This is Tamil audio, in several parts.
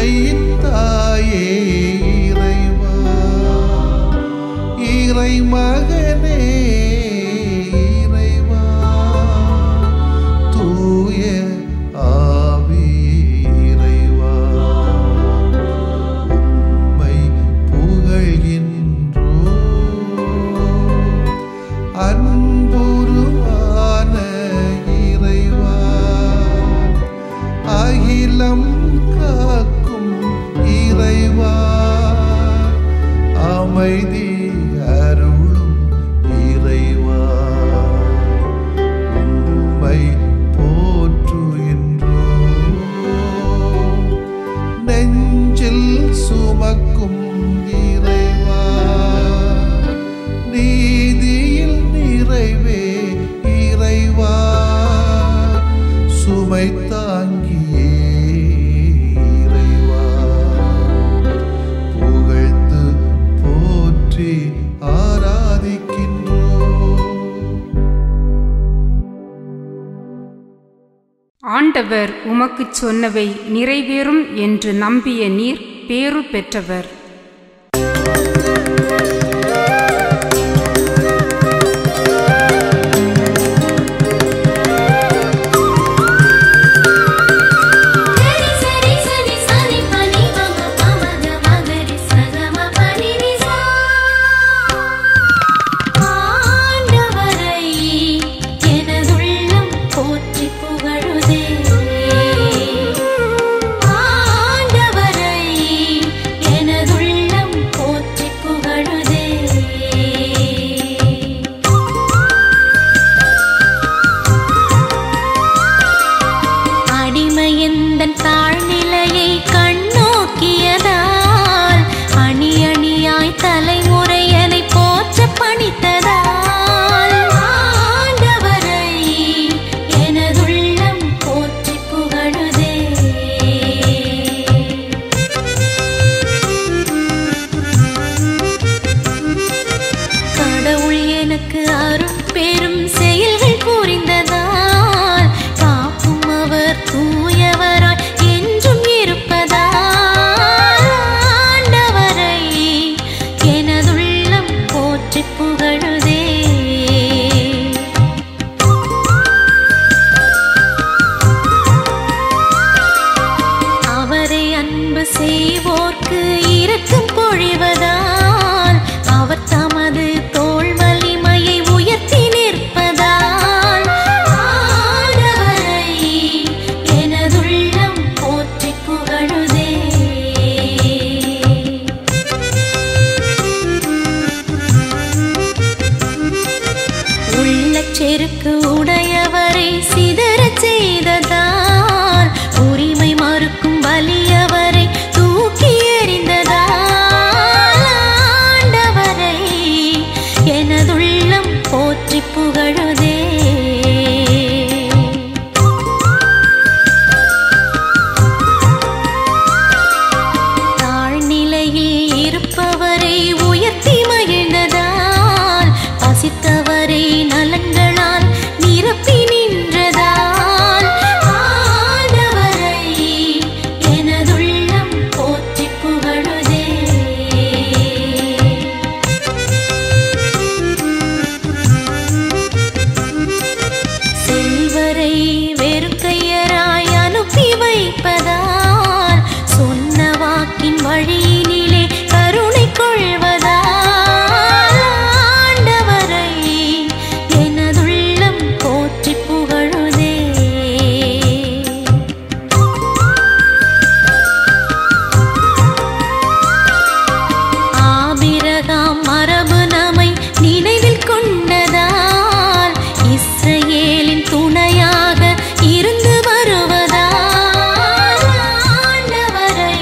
உண்மையின் தாயே இறைவா, இறை மகனே இறைவா, தூய ஆவியே இறைவா, உம்மை புகழ்கின்றோம். அன்புருவான இறைவா, அகிலம் காக்கும் இறைவா, அமைதி அருளும் இறைவா, உம்மை போற்றுகின்றோம். நெஞ்சில் சுமக்கும் இறைவா, நீதியில் நிறைவே இறைவா, சுமை தாங்கியே இறைவா, புகழ்ந்து போற்றி ஆராதிக்கின்றோம். ஆண்டவர் உமக்குச் சொன்னவை நிறைவேறும் என்று நம்பிய நீர் பேறு பெற்றவர். செருக்கு உடையவரை சிதறச் செய்ததால், உரிமை மறுக்கும் வலியவரை தூக்கி எறிந்ததால், ஆண்டவரை எனதுள்ளம் போற்றி புகழுதே. தாழ்நிலையில் இருப்பவரை உயர்த்தி மகிழ்ந்ததால், பசித்தவரை நலன்களால் நிரப்பி நின்றதால், ஆண்டவரை எனதுள்ளம் போற்றி புகழுதே. செல்வரை வெறுக்கையராய் அனுப்பி வைப்பதால், சொன்ன வாக்கின் வழியினிலே கருணை கொள்வதால், ஆண்டவரை எனதுள்ளம் போற்றி புகழுதே. ஆபிரகாம் மரபு நம்மை நினைவில் கொண்டதால், இஸ்ரவேலின் துணையாக இருந்து வருவதால், ஆண்டவரை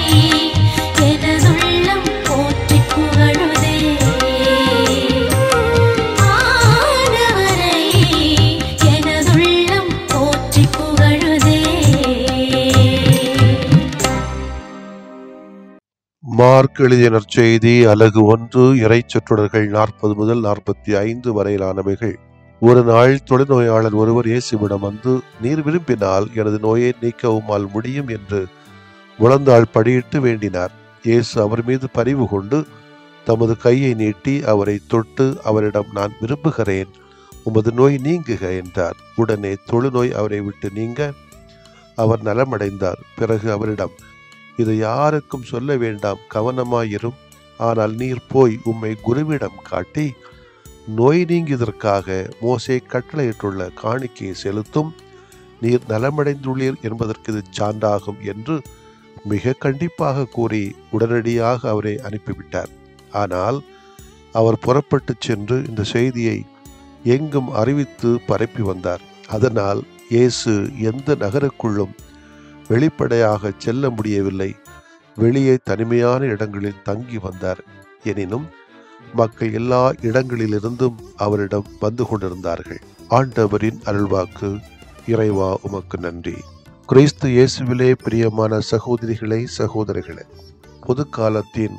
எனதுள்ளம் போற்றி புகழுதே. ஆண்டவரை எனதுள்ளம் போற்றி புகழுதே. மார்க் எழுதிய நற்செய்தி அலகு 1 இறைச்சொற்றொடர்கள் 40 முதல் 45 வரையிலானவைகள். ஒரு நாள் தொழுநோயாளர் ஒருவர் இயேசுவிடம் வந்து, நீர் விரும்பினால் எனது நோயை நீக்க உம்மால் முடியும் என்று முழந்தாள் படியிட்டு வேண்டினார். இயேசு அவர் மீது பரிவு கொண்டு தமது கையை நீட்டி அவரை தொட்டு அவரிடம், நான் விரும்புகிறேன், உமது நோய் நீங்குக என்றார். உடனே தொழுநோய் அவரை விட்டு நீங்க அவர் நலமடைந்தார். பிறகு அவரிடம், இதை யாருக்கும் சொல்ல வேண்டாம், கவனமாயிரும். ஆனால் நீர் போய் உம்மை குருவிடம் காட்டி நோய் நீங்கியதற்காக மோசே கட்டளையிட்டுள்ள காணிக்கையை செலுத்தும். நீர் நலமடைந்துள்ளீர் என்பதற்கு இது சான்றாகும் என்று மிக கண்டிப்பாக கூறி உடனடியாக அவரை அனுப்பிவிட்டார். ஆனால் அவர் புறப்பட்டு சென்று இந்த செய்தியை எங்கும் அறிவித்து பரப்பி வந்தார். அதனால் இயேசு எந்த நகருக்குள்ளும் வெளிப்படையாக செல்ல முடியவில்லை. வெளியே தனிமையான இடங்களில் தங்கி வந்தார். எனினும் மக்கள் எல்லா இடங்களிலிருந்தும் அவரிடம் வந்து கொண்டிருந்தார்கள். ஆண்டவரின் அருள்வாக்கு. இறைவா உமக்கு நன்றி. கிறிஸ்து இயேசுவிலே பிரியமான சகோதரிகளே, சகோதரர்களே, பொது காலத்தின்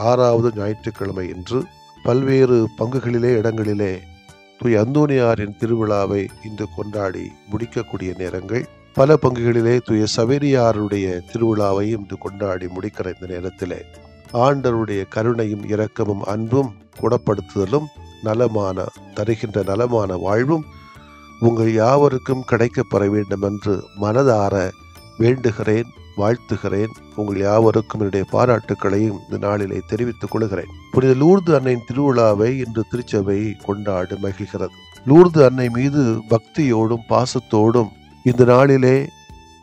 6வது ஞாயிற்றுக்கிழமை இன்று பல்வேறு பங்குகளிலே இடங்களிலே தூய அந்தோனியாரின் திருவிழாவை இன்று கொண்டாடி முடிக்கக்கூடிய நேரங்கள். பல பங்குகளிலே தூய சவேரியாருடைய திருவிழாவையும் இன்று கொண்டாடி முடிக்கிற இந்த நேரத்திலே ஆண்டவருடைய கருணையும் இரக்கமும் அன்பும் குணப்படுத்துதலும் தருகின்ற நலமான வாழ்வும் உங்கள் யாவருக்கும் கிடைக்கப்பெற வேண்டும் என்று மனதார வேண்டுகிறேன், வாழ்த்துகிறேன். உங்கள் யாவருக்கும் என்னுடைய பாராட்டுக்களையும் இந்த நாளிலே தெரிவித்துக் கொள்கிறேன். புனித லூர்து அன்னையின் திருவிழாவை இன்று திருச்சபை கொண்டாடி மகிழ்கிறது. லூர்து அன்னை மீது பக்தியோடும் பாசத்தோடும் இந்த நாளிலே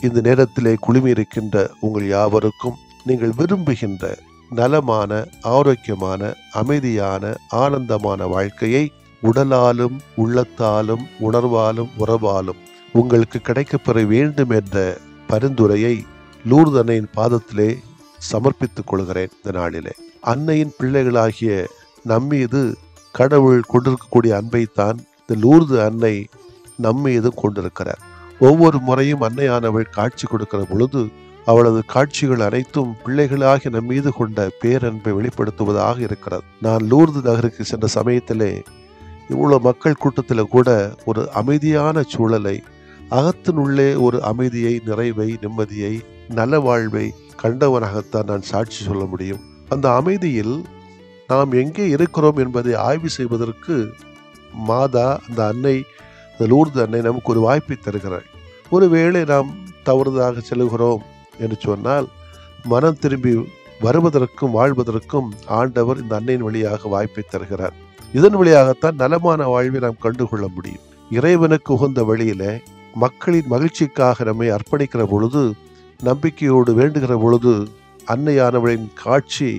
இந்த நேரத்திலே குழுமியிருக்கின்ற உங்கள் யாவருக்கும் நீங்கள் விரும்புகின்ற நலமான, ஆரோக்கியமான, அமைதியான, ஆனந்தமான வாழ்க்கையை உடலாலும் உள்ளத்தாலும் உணர்வாலும் உறவாலும் உங்களுக்கு கிடைக்கப்பெற வேண்டும் என்ற பரிந்துரையை லூர்து அன்னையின் பாதத்திலே சமர்ப்பித்துக் கொள்கிறேன். இந்த நாளிலே அன்னையின் பிள்ளைகளாகிய நம்மீது கடவுள் கொண்டிருக்கக்கூடிய அன்பைத்தான் இந்த லூர்து அன்னை நம்மீது கொண்டிருக்கிறார். ஒவ்வொரு முறையும் அன்னையானவள் காட்சி கொடுக்கிற பொழுது அவளது காட்சிகள் அனைத்தும் பிள்ளைகளாக நம்மீது கொண்ட பேரன்பை வெளிப்படுத்துவதாக இருக்கிறது. நான் லூர்து நகருக்கு சென்ற சமயத்திலே இவ்வளவு மக்கள் கூட்டத்தில் கூட ஒரு அமைதியான சூழலை, அகத்தினுள்ளே ஒரு அமைதியை, நிறைவை, நிம்மதியை, நல வாழ்வை கண்டவனாகத்தான் நான் சாட்சி சொல்ல முடியும். அந்த அமைதியில் நாம் எங்கே இருக்கிறோம் என்பதை ஆய்வு செய்வதற்கு மாதா, அந்த அன்னை, அந்த லூர்து அன்னை நமக்கு ஒரு வாய்ப்பை தருகிறாள். ஒருவேளை நாம் தவறுதாக செல்கிறோம் என்று சொன்னால் மனம் திரும்பி வருவதற்கும் வாழ்வதற்கும் ஆண்டவர் இந்த அன்னையின் வழியாக வாய்ப்பை தருகிறார். இதன் வழியாகத்தான் நலமான வாழ்வை நாம் கண்டுகொள்ள முடியும். இறைவனுக்கு உகந்த வழியில மக்களின் மகிழ்ச்சிக்காக நம்மை அர்ப்பணிக்கிற பொழுது, நம்பிக்கையோடு வேண்டுகிற பொழுது அன்னையானவளின் காட்சி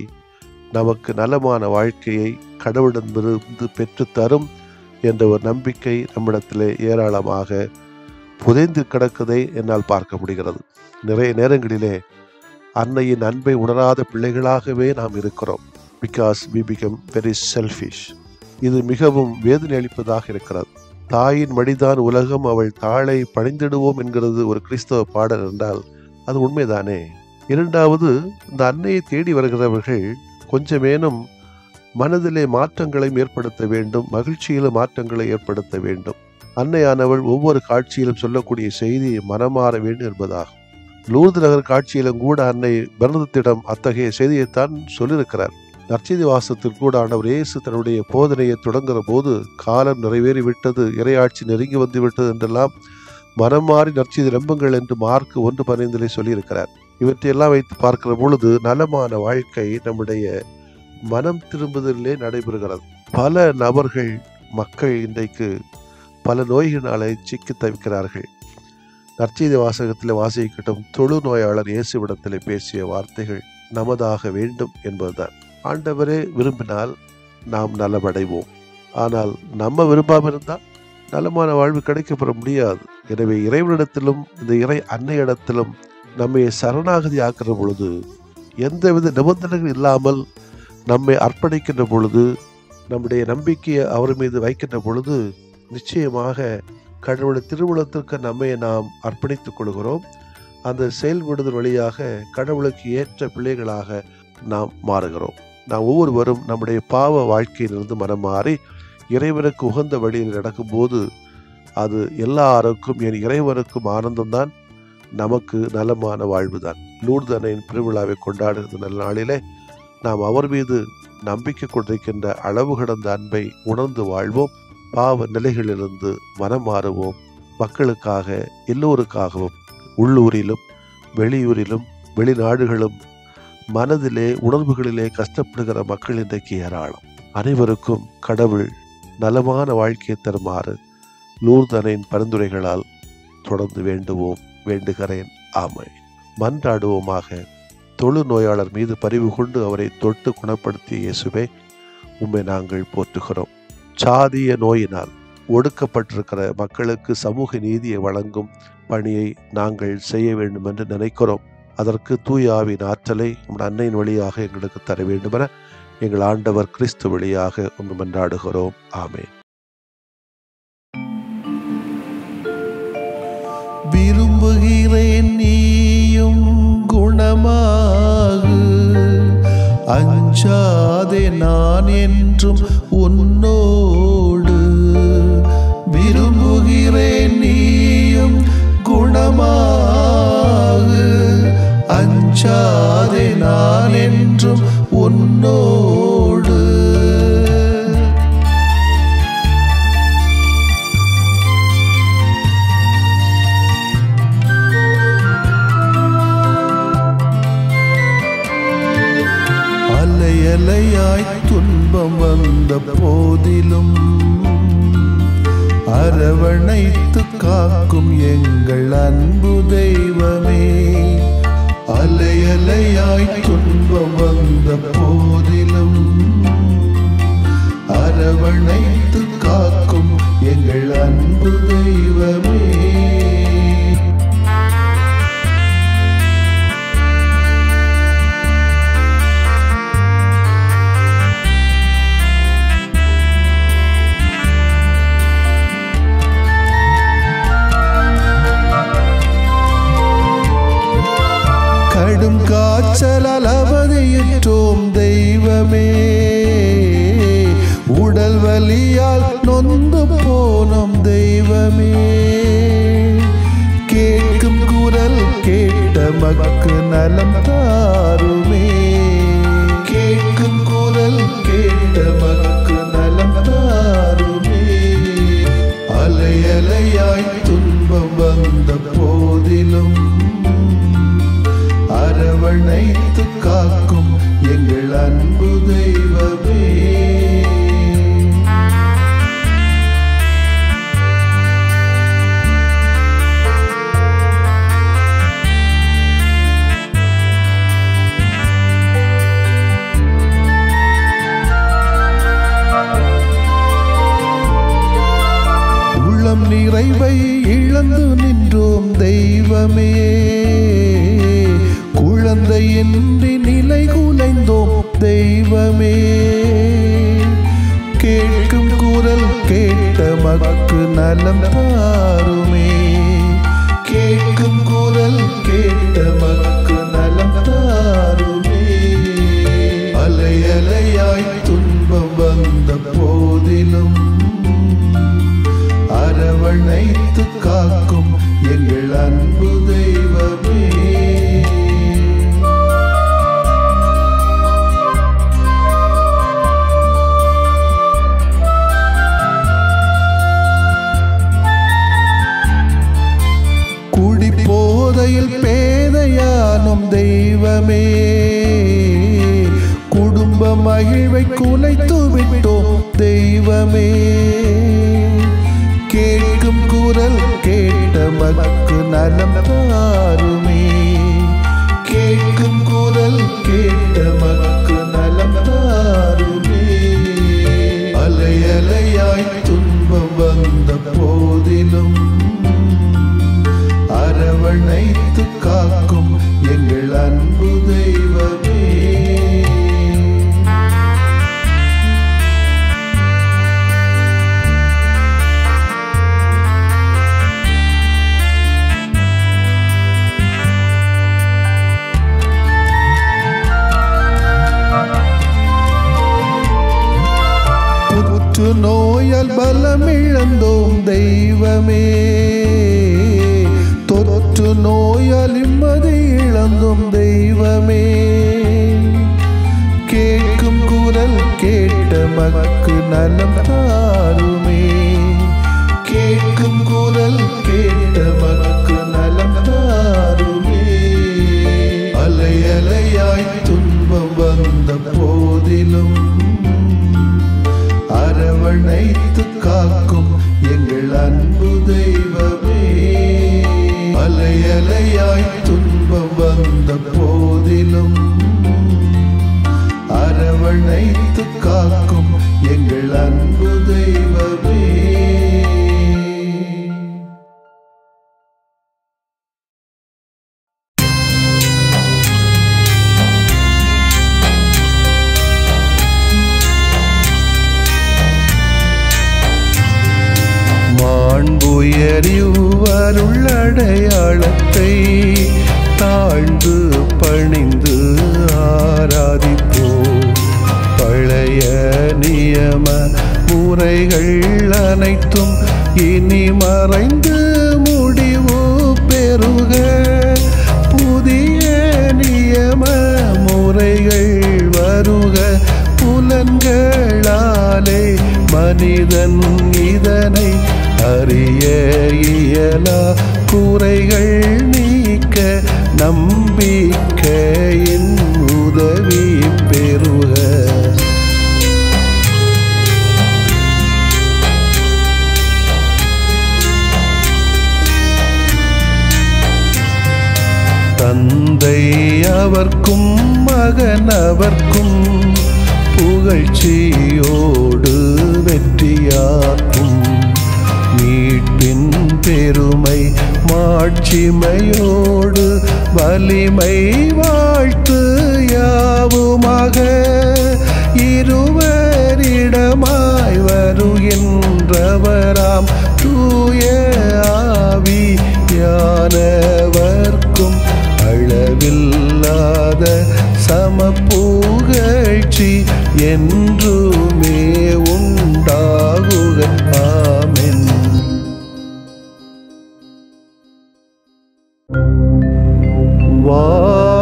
நமக்கு நலமான வாழ்க்கையை கடவுளிடமிருந்து பெற்று தரும் என்ற ஒரு நம்பிக்கை நம்மிடத்திலே ஏராளமாக புதைந்து கிடக்கதை என்னால் பார்க்க முடிகிறது. நிறைய நேரங்களிலே அன்னையின் அன்பை உணராத பிள்ளைகளாகவே நாம் இருக்கிறோம். Because we become very selfish. இது மிகவும் வேதனை அளிப்பதாக இருக்கிறது. தாயின் மடிதான் உலகம், அவள் தாளை பணிந்திடுவோம் என்கிறது ஒரு கிறிஸ்தவ பாடல் என்றால் அது உண்மைதானே. இரண்டாவது, இந்த அன்னையை தேடி வருகிறவர்கள் கொஞ்சமேனும் மனதிலே மாற்றங்களை ஏற்படுத்த வேண்டும், மகிழ்ச்சியிலும் மாற்றங்களை ஏற்படுத்த வேண்டும். அன்னையானவள் ஒவ்வொரு காட்சியிலும் சொல்லக்கூடிய செய்தி மனமாற வேண்டும் என்பதாகும். லூர்து நகர் காட்சியிலும் கூட அன்னை பெர்னதத்திடம் அத்தகைய செய்தியைத்தான் சொல்லியிருக்கிறார். நற்செய்தி வாசத்தில் கூட ஆண்டவர் இயேசு தன்னுடைய போதனையை தொடங்குகிற போது காலம் நிறைவேறிவிட்டது, இறையாட்சி நெருங்கி வந்து விட்டது என்றெல்லாம் மனம் மாறி நற்செய்தி நம்புங்கள் என்று மார்க் 1:15 சொல்லியிருக்கிறார். இவற்றையெல்லாம் வைத்து பார்க்கிற பொழுது நலமான வாழ்க்கை நம்முடைய மனம் திரும்புதலே நடைபெறுகிறது. பல நபர்கள், மக்கள் இன்றைக்கு பல நோய்களினாலே சிக்கி தவிக்கிறார்கள். நற்செய்தி வாசகத்தில் வாசிக்கட்டும், தொழுநோயாளர் இயேசுவிடத்தில் பேசிய வார்த்தைகள் நமதாக வேண்டும் என்பதுதான். ஆண்டவரே விரும்பினால் நாம் நலமடைவோம். ஆனால் நம்ம விரும்பாமல் இருந்தால் நலமான வாழ்வு கிடைக்கப்பெற முடியாது. எனவே இறைவனிடத்திலும் இந்த இறை அன்னையிடத்திலும் நம்மை சரணாகதி ஆக்கிற பொழுது, எந்தவித நிபந்தனைகள் இல்லாமல் நம்மை அர்ப்பணிக்கின்ற பொழுது, நம்முடைய நம்பிக்கையை அவர் மீது வைக்கின்ற பொழுது நிச்சயமாக கடவுளுடைய திருவுளத்திற்கு நம்மை நாம் அர்ப்பணித்துக் கொள்கிறோம். அந்த செயல்படுதல் வழியாக கடவுளுக்கு ஏற்ற பிள்ளைகளாக நாம் மாறுகிறோம். நாம் ஒவ்வொருவரும் நம்முடைய பாவ வாழ்க்கையிலிருந்து மனம் மாறி இறைவனுக்கு உகந்த வழியில் நடக்கும்போது அது எல்லாருக்கும், என் இறைவனுக்கும் ஆனந்தம்தான், நமக்கு நலமான வாழ்வுதான். லூர்து அன்னையின் பெருவிழாவை கொண்டாடுகிற நல்ல நாளிலே நாம் அவர் மீது நம்பிக்கை கொண்டிருக்கின்ற அளவு கடந்த அன்பை உணர்ந்து வாழ்வோம். பாவ நிலைகளிலிருந்து மனம் மாறுவோம். மக்களுக்காக, எல்லோருக்காகவும், உள்ளூரிலும் வெளியூரிலும் வெளிநாடுகளும் மனதிலே உணர்வுகளிலே கஷ்டப்படுகிற மக்கள் இன்றைக்கு ஏராளம். அனைவருக்கும் கடவுள் நலமான வாழ்க்கையை தருமாறு லூர்து அன்னையின் பரிந்துரைகளால் தொடர்ந்து வேண்டுகிறேன். ஆமென். மன்றாடுவோமாக. தொழுநோயாளர் மீது பரிவு கொண்டு அவரை தொட்டு குணப்படுத்திய இயேசுவே, உம்மை நாங்கள் போற்றுகிறோம். சாதிய நோயினால் ஒடுக்கப்பட்டிருக்கிற மக்களுக்கு சமூக நீதியை வழங்கும் பணியை நாங்கள் செய்ய வேண்டும் என்று நினைக்கிறோம். அதற்கு தூய ஆவியின் ஆற்றலை உம் அன்னையின் வழியாக எங்களுக்கு தர வேண்டுமென எங்கள் ஆண்டவர் கிறிஸ்து வழியாக உம்மை மன்றாடுகிறோம். ஆமென். விரும்புகிறேன் நீயும் குணமாகு, அஞ்சாதே நான் என்றும் உன்னோடு. விரும்புகிறேன் நீயும் குணமாகு, அஞ்சாதே நான் என்றும் உன்னோடு. அலையாய் துன்பம் வந்த போதிலும் அரவணைத்து காக்கும் எங்கள் அன்பு தெய்வமே. அலையாய் துன்பம் வந்த போதிலும் அரவணைத்து காக்கும் எங்கள் அன்பு தெய்வமே. கடும் காய்ச்சலால் அவதியுற்றோம் தெய்வமே, உடல் வலியால் நொந்து போனோம் தெய்வமே. கேட்கும் குரல் கேட்ட மக்கு நலம் தாருமே, கேட்கும் குரல் கேட்ட மக்கு நலம் தாருமே. அலையாய் துன்பம் வந்த போதிலும் அரவணைத்து காக்கும் எங்கள் அன்பு தெய்வமே. உள்ளம் நிறைவை இழந்து நின்றோம் தெய்வமே, குழந்தையின்றி நிலை குலைந்தோம் தெய்வமே. கேட்கும் குரல் கேட்ட மக்கு நலம் தாருமே, கேட்கும் குரல் கேட்ட மக்கு நலம் தாருமே. அலையாய் துன்பம் வந்த போதிலும் அரவணைத்து காக்கும் எங்கள் அன்பு தெய்வமே. குடிபோதையில் பேதையானும் தெய்வமே, குடும்ப மகிழ்வை குலைத்து விட்டோம் தெய்வமே. கேட்கும் குரல் கேட்ட மக்கு நலம் தாருமே, கேட்கும் குரல் கேட்ட மக்கு நலம் தாருமே. அலையாய் துன்பம் வந்த போதிலும் அரவணைத்து காக்கும் எங்கள் அன்பு தெய்வமே. மக்கு நலம் தாருமே. கேட்கும் குரல் கேட்ட மக்கு நலம் தாருமே. அலை அலையாய் துன்பம் வந்த போதிலும் அரவணைத்து காக்கும் எங்கள் அன்பு தெய்வமே. அலை அலையாய் துன்பம் வந்த போதிலும் அரவணைத்து காக்கும் எங்கள் அன்பு தெய்வமே. மாண்புயரிவருள்ளடையாளத்தை தாழ்ந்து பணிந்து ஆராதிப்போம். பழைய நியம முறைகள் அனைத்தும் இனி மறைந்து முடிவு பெறுக. புதிய நியம முறைகள் வருக. புலன்களாலே மனிதன் இதனை அறிய இயலா. குறைகள் நீக்க நம்பிக்கையின் உதவி பெறுக. தந்தை அவர்க்கும் மகன் அவர்க்கும் புகழ்ச்சியோடு வெற்றியாக்கும். மீட்பின் பெருமை மாட்சிமையோடு வலிமை வாழ்த்து யாவுமாக. இருவரிடமாய் வருகின்றவராம் தூய ஆவியானவர்க்கும் அளவில்லாத சமப்புகழ்ச்சி என்றுமே உண்டாகுக. ஆமென்.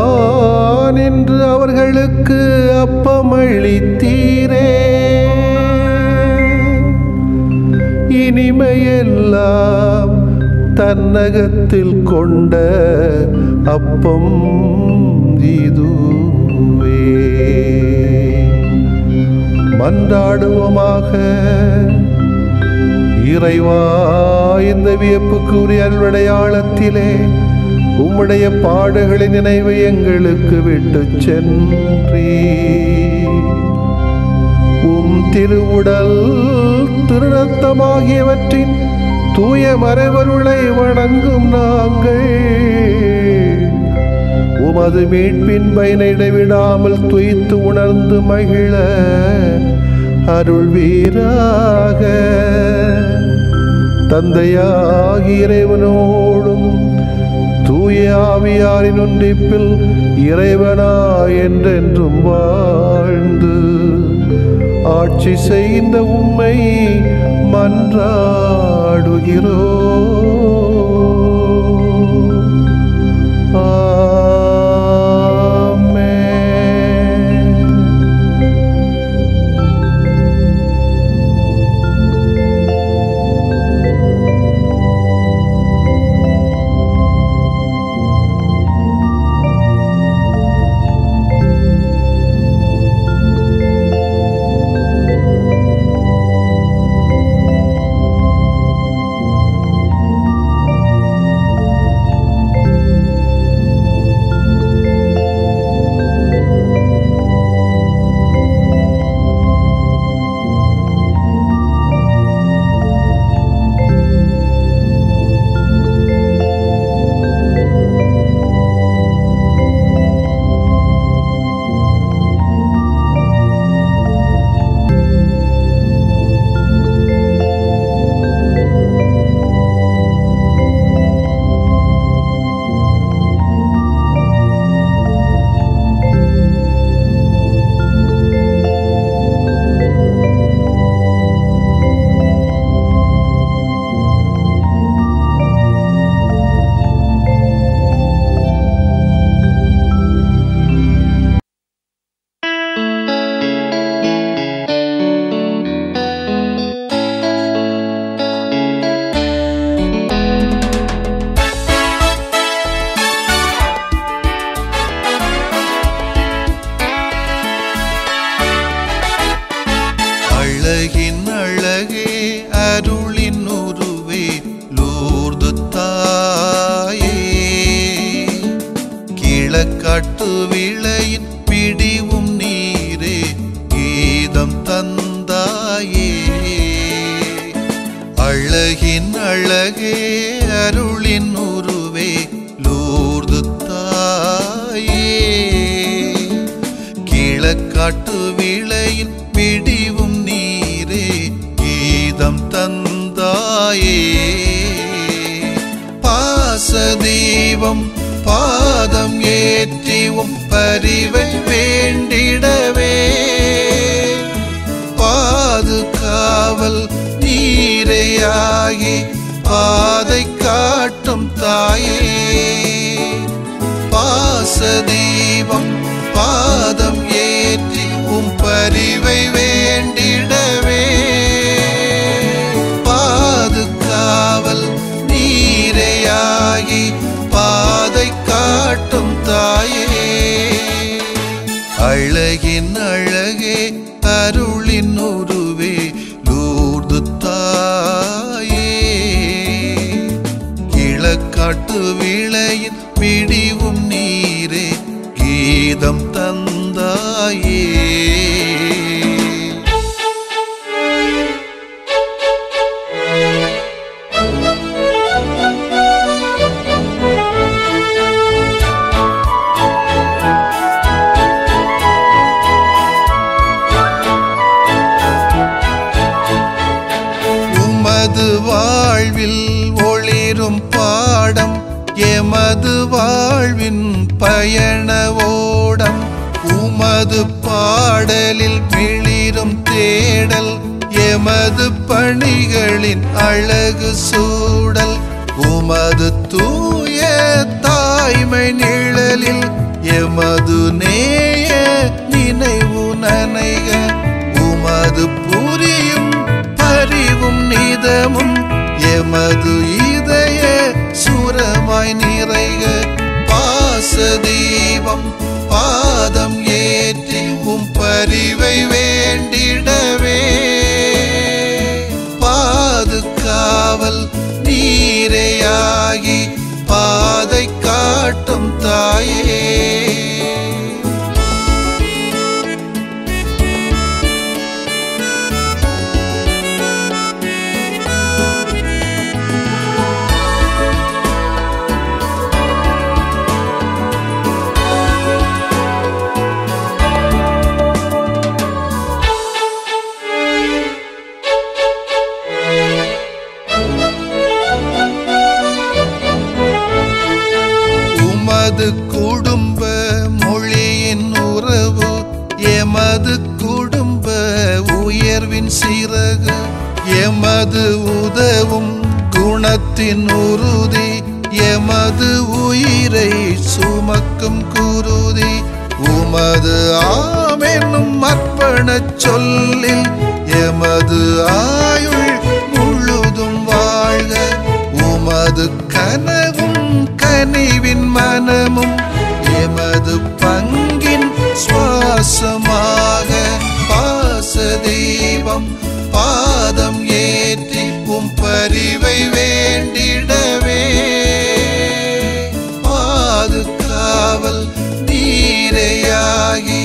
வானின்று அவர்களுக்கு அப்பமளித்தீரே. இனிமையெல்லாம் தன்னகத்தில் கொண்ட அப்பம் இதுவே. மன்றாடுவோமாக. இறைவா, இந்த வியப்புக்குரிய அல்வடையாளத்திலே உம்முடைய பாடுகளின் நினைவை எங்களுக்கு விட்டு சென்றீ. உம் திருவுடல் திருரத்தமாகியவற்றின் தூய மறைவருளை வணங்கும் நாங்கள் உமது மீட்பின் பயனை இடைவிடாமல் துய்த்து உணர்ந்து மகிழ அருள்வீராக. தந்தையாகிய இறைவனோடும் தூய ஆவியாரின் ஒன்றிப்பில் இறைவனா என்றென்றும் வாழ்ந்து ஆட்சி செய்கின்ற உம்மை மன்றாடுகிறோம். கிழக்காட்டு விளையின் பிடிவும் நீரே கீதம் தந்தாயே. அழகின் அழகே அருளின் உருவே லூர்து தாயே. கிழக்காட்டு விளையின் பிடிவும் நீரே கீதம் தந்தாயே. பாசதீபம் பாதம் ஏற்றிவும் பரிவை வேண்டிடவே பாதுகாவல் நீரையாகி பாதை காட்டும் தாயே. பாசதீபம் பாதம் ஏற்றி பரிவை வேண்டிடவே பாதுகாவல் நீரையாகி பாதை காட்டும் தாயே. அழகின் அழகே அருளின் உருவே லூர்து தாயே. கிழக்காட்டு விளையின் பிடிவும் நீரே கீதம் தந்தாயே. உமது வாழ்வில் ஒளிரும் பாடம் எமது வாழ்வின் பயண ஓடம். உமது பாடலில் மிளிரும் தேடல் எமது பணிகளின் அழகு சூடல். உமது தூய தாய்மை நிழலில் எமது நேய நினைவு நனைக. உமது புரியும் பரிவும் நிதமும் எமது இதய சுரமாய் நிறைக. பாசதீபம் பாதம் ஏற்றி பரிவை வேண்டிடவே பாதுகாவல் நீரையாகி பாதை காட்டும் தாயே. எமது குடும்ப மொழியின் உறவு எமது குடும்ப உயர்வின் சிறகு. எமது உதவும் குணத்தின் உறுதி எமது உயிரை சுமக்கும் குருதி. உமது ஆமெனும் அர்ப்பண சொல்லில் எமது ஆயுள் முழுதும் வாழ்க. உமது கனவும் கனிவின் மனமும் எமது பங்கின் சுவாசமாக. பாசதீபம் பாதம் ஏற்றி பரிவை வேண்டிடவே பாதுகாவல் நீரையாகி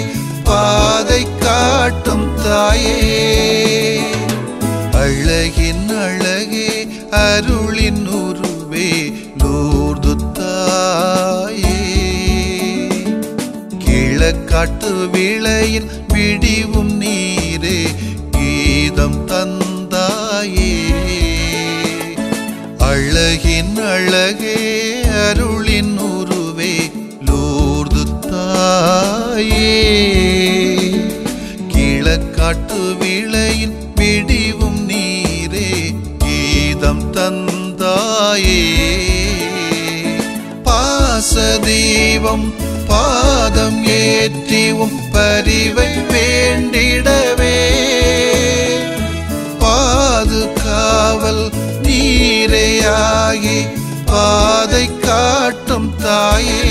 பாதை காட்டும் தாயே. அழகின் அழகே அருளின் உருவே லூர்து தாயே. கிழக்காட்டு விளையின் விடிவும் நீரே கீதம் தந்தாயே. அழகின் அழகே அருளின் உருவே லூர்து தாயே. கிழக்காட்டு விளையின் விடிவும் நீரே கீதம் தந்தாயே. பாசதீபம் பாதம் ஏற்றிவும் பரிவை வேண்டிடவே பாதுகாவல் நீரையாகி பாதை காட்டும் தாயே.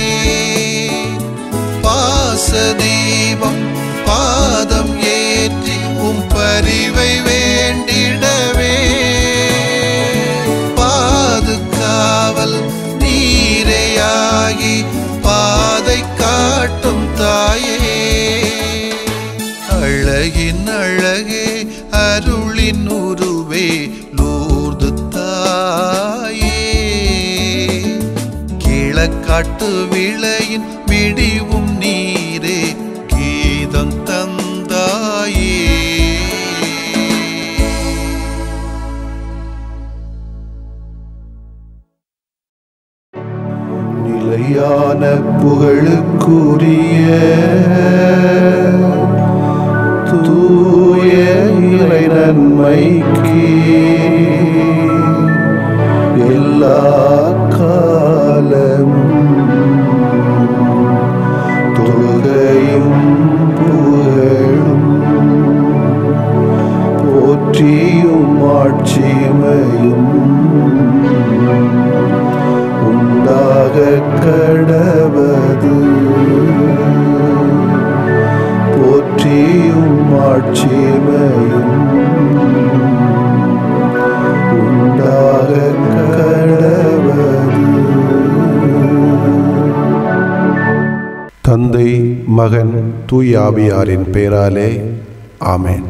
பாசதீபம் பாதம் ஏற்றி பரிவை வேண்டிடவே பாதுகாவல் நீரையாகி பாதை காட்டும் அழகின் அழகே அருளின் உருவே லூர்து தாயே கிழக்காட்டு விளையின் விடிவும் நீரே கீதம் தந்தாயே நிலையான புகழுக்குரிய தூய இறை நன்மைக்கு எல்லா காலமும் தொழுகையும் புகழும் போற்றியும் ஆட்சிமையும் உண்டாக கடவது போற்றியும் ஆட்சிமையும் உண்டாக கடவது. தந்தை மகன் தூய ஆவியாரின் பெயராலே ஆமென்.